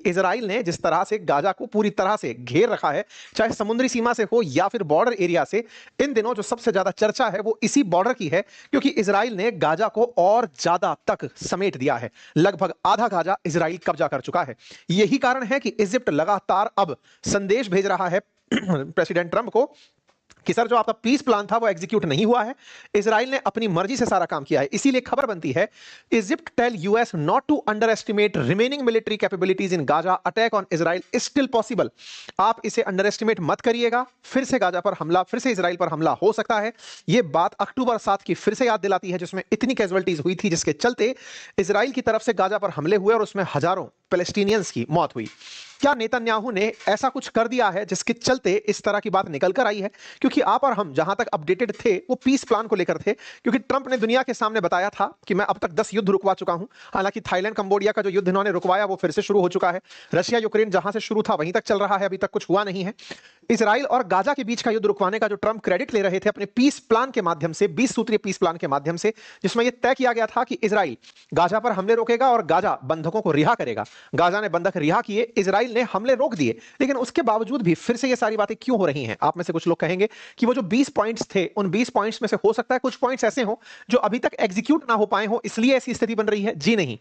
Israel ने जिस तरह से गाजा को पूरी तरह से घेर रखा है, चाहे समुद्री सीमा से हो या फिर बॉर्डर एरिया से, इन दिनों जो सबसे ज्यादा चर्चा है वो इसी बॉर्डर की है, क्योंकि इजराइल ने गाजा को और ज्यादा तक समेट दिया है। लगभग आधा गाजा इजराइल कब्जा कर चुका है। यही कारण है कि इजिप्ट लगातार अब संदेश भेज रहा है प्रेसिडेंट ट्रंप को कि सर, जो आपका पीस प्लान था वो एग्जीक्यूट नहीं हुआ है, इजराइल ने अपनी मर्जी से सारा काम किया है। इसीलिए खबर बनती है, Egypt tell US not to underestimate remaining military capabilities in Gaza, attack on Israel is still possible. आप इसे अंडर एस्टिमेट मत करिएगा, फिर से गाजा पर हमला, फिर से इजराइल पर हमला हो सकता है। यह बात अक्टूबर 7 की फिर से याद दिलाती है, जिसमें इतनी कैजुअलिटीज हुई थी, जिसके चलते इजराइल की तरफ से गाजा पर हमले हुए और उसमें हजारों पैलेस्टीनियंस की मौत हुई। क्या नेतन्याहू ने ऐसा कुछ कर दिया है जिसके चलते इस तरह की बात निकल कर आई है? क्योंकि आप और हम जहां तक अपडेटेड थे वो पीस प्लान को लेकर थे, क्योंकि ट्रंप ने दुनिया के सामने बताया था कि मैं अब तक 10 युद्ध रुकवा चुका हूं। हालांकि थाईलैंड कंबोडिया का जो युद्ध इन्होंने रुकवाया वो फिर से शुरू हो चुका है। रशिया यूक्रेन जहां से शुरू था वहीं तक चल रहा है, अभी तक कुछ हुआ नहीं है। इजराइल और गाजा के बीच का युद्ध रुकवाने का जो ट्रंप क्रेडिट ले रहे थे अपने पीस प्लान के माध्यम से, 20 सूत्रीय पीस प्लान के माध्यम से, जिसमें यह तय किया गया था कि इजराइल गाजा पर हमले रोकेगा और गाजा बंधकों को रिहा करेगा। गाजा ने बंधक रिहा किए, इजराइल ने हमले रोक दिए, लेकिन उसके बावजूद भी फिर से ये सारी बातें क्यों हो रही हैं? आप में से कुछ लोग कहेंगे कि वो जो 20 पॉइंट्स थे, उन 20 पॉइंट्स में से हो सकता है कुछ पॉइंट्स ऐसे हो जो अभी तक एग्जीक्यूट ना हो पाए हो, इसलिए ऐसी स्थिति बन रही है। जी नहीं,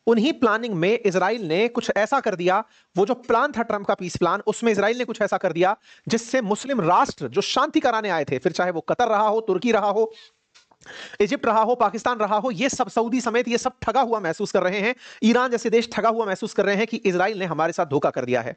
उन्हीं प्लानिंग में इजराइल ने कुछ ऐसा कर दिया, वो जो प्लान था ट्रंप का पीस प्लान, उसमें इजराइल ने कुछ ऐसा कर दिया जिससे मुस्लिम राष्ट्र जो शांति कराने आए थे, फिर चाहे वो कतर रहा हो, तुर्की रहा हो, इजिप्ट रहा हो, पाकिस्तान रहा हो, ये सब, सऊदी समेत, ये सब ठगा हुआ महसूस कर रहे हैं। ईरान जैसे देश ठगा हुआ महसूस कर रहे हैं कि इजराइल ने हमारे साथ धोखा कर दिया है।